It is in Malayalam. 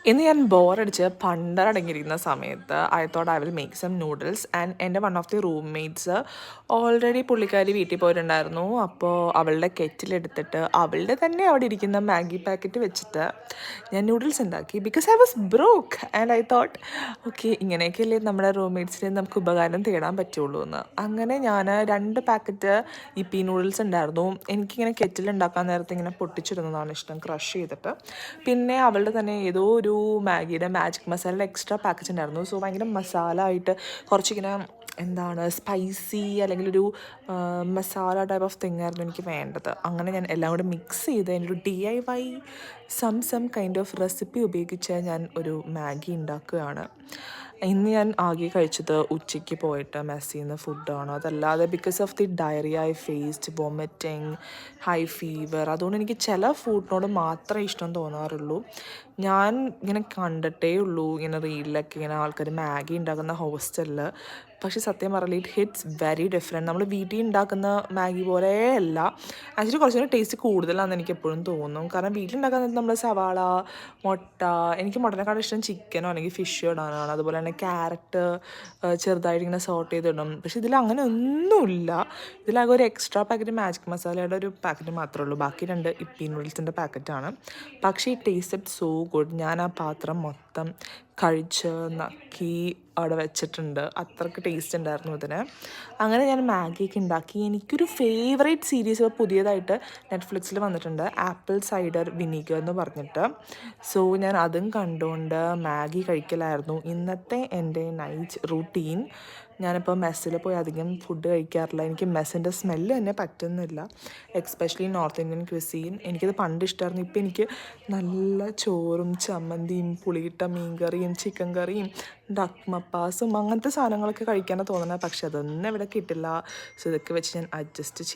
ഇന്ന് ഞാൻ ബോറടിച്ച് പണ്ടടങ്ങിയിരിക്കുന്ന സമയത്ത് I thought I will make some noodles and എൻ്റെ one of the roommates already പുള്ളിക്കാരി വീട്ടിൽ പോയിട്ടുണ്ടായിരുന്നു. അപ്പോൾ അവളുടെ കെറ്റിലെടുത്തിട്ട് അവളുടെ തന്നെ അവിടെ ഇരിക്കുന്ന മാഗി പാക്കറ്റ് വെച്ചിട്ട് ഞാൻ നൂഡിൽസ് ഉണ്ടാക്കി. Because I was broke and I thought okay ഇങ്ങനെയൊക്കെയല്ലേ നമ്മുടെ റൂംമേറ്റ്സിന് നമുക്ക് ഉപകാരം തേടാൻ പറ്റുള്ളൂ എന്ന്. അങ്ങനെ ഞാൻ 2 പാക്കറ്റ് ഇപ്പി നൂഡിൽസ് ഉണ്ടായിരുന്നു. എനിക്കിങ്ങനെ കെറ്റിലുണ്ടാക്കാൻ നേരത്തെ ഇങ്ങനെ പൊട്ടിച്ചിടുന്നതാണ് ഇഷ്ടം, ക്രഷ് ചെയ്തിട്ട്. പിന്നെ അവളുടെ തന്നെ ഏതോ ഒരു മാഗിയുടെ മാജിക് മസാലയുടെ എക്സ്ട്രാ പാക്കറ്റ് ഉണ്ടായിരുന്നു. സോ ഭയങ്കര മസാല ആയിട്ട് കുറച്ചിങ്ങനെ എന്താണ് സ്പൈസി അല്ലെങ്കിൽ ഒരു മസാല ടൈപ്പ് ഓഫ് തിങ് ആയിരുന്നു എനിക്ക് വേണ്ടത്. അങ്ങനെ ഞാൻ എല്ലാം കൂടെ മിക്സ് ചെയ്ത് എൻ്റെ ഒരു DIY some kind of recipe ഉപയോഗിച്ച് ഞാൻ ഒരു മാഗി ഉണ്ടാക്കുകയാണ്. ഇന്ന് ഞാൻ ആകെ കഴിച്ചത് ഉച്ചയ്ക്ക് പോയിട്ട് മെസ്സിന്ന് ഫുഡാണ്. അതല്ലാതെ because of the diarrhoea I faced vomiting, high fever, അതുകൊണ്ട് എനിക്ക് ചില ഫുഡിനോട് മാത്രമേ ഇഷ്ടം തോന്നാറുള്ളൂ. ഞാൻ ഇങ്ങനെ കണ്ടിട്ടേ ഉള്ളൂ ഇങ്ങനെ റീലിലൊക്കെ ഇങ്ങനെ ആൾക്കാർ മാഗി ഉണ്ടാക്കുന്ന ഹോസ്റ്റലിൽ. പക്ഷേ സത്യം പറഞ്ഞാൽ ഇറ്റ് ഹിറ്റ്സ് വെരി ഡിഫറെൻറ്റ്. നമ്മൾ വീട്ടിൽ ഉണ്ടാക്കുന്ന മാഗി പോലെയല്ല. ആക്ച്വലി കുറച്ചുകൂടി ടേസ്റ്റ് കൂടുതലാണെന്ന് എനിക്ക് എപ്പോഴും തോന്നും. കാരണം വീട്ടിലുണ്ടാക്കുന്നത് നമ്മൾ സവാള, മുട്ട, എനിക്ക് മുട്ടനെക്കാളും ഇഷ്ടം ചിക്കനോ അല്ലെങ്കിൽ ഫിഷോ ഇടാനാണ്. അതുപോലെ തന്നെ ക്യാരറ്റ് ചെറുതായിട്ട് ഇങ്ങനെ സോട്ട് ചെയ്തിടും. പക്ഷേ ഇതിൽ അങ്ങനെ ഒന്നുമില്ല. ഇതിലാകെ ഒരു എക്സ്ട്രാ പാക്കറ്റ് മാജിക് മസാലയുടെ ഒരു പാക്കറ്റ് മാത്രമേ ഉള്ളൂ. ബാക്കി 2 ഇപ്പി നൂഡിൽസിൻ്റെ പാക്കറ്റാണ്. പക്ഷേ ഈ ടേസ്റ്റഡ് സോ ഗുഡ്. ഞാൻ ആ പാത്രം മൊത്തം കഴിച്ച് നക്കി അവിടെ വെച്ചിട്ടുണ്ട്. അത്രയ്ക്ക് ടേസ്റ്റ് ഉണ്ടായിരുന്നു ഇതിന്. അങ്ങനെ ഞാൻ മാഗിയൊക്കെ ഉണ്ടാക്കി. എനിക്കൊരു ഫേവറേറ്റ് സീരീസ് പുതിയതായിട്ട് നെറ്റ്ഫ്ലിക്സിൽ വന്നിട്ടുണ്ട്, ആപ്പിൾ സൈഡർ വിനീഗർ എന്ന് പറഞ്ഞിട്ട്. സോ ഞാൻ അതും കണ്ടുകൊണ്ട് മാഗി കഴിക്കലായിരുന്നു ഇന്നത്തെ എൻ്റെ നൈറ്റ് റൂട്ടീൻ. ഞാനിപ്പോൾ മെസ്സിൽ പോയി അധികം ഫുഡ് കഴിക്കാറില്ല. എനിക്ക് മെസ്സിൻ്റെ സ്മെല്ല് തന്നെ പറ്റുന്നില്ല, എക്സ്പെഷ്യലി നോർത്ത് ഇന്ത്യൻ ക്വിസീൻ. എനിക്കത് പണ്ട് ഇഷ്ടമായിരുന്നു. ഇപ്പോൾ എനിക്ക് നല്ല ചോറും ചമ്മന്തിയും പുളിയിട്ട മീൻ കറിയും ചിക്കൻ കറിയും ഡക്ക് മപ്പാസും അങ്ങനത്തെ സാധനങ്ങളൊക്കെ കഴിക്കാനാണ് തോന്നുന്നത്. പക്ഷെ അതൊന്നും ഇവിടെ കിട്ടില്ല. സോ ഇതൊക്കെ വെച്ച് ഞാൻ അഡ്ജസ്റ്റ് ചെയ്യും.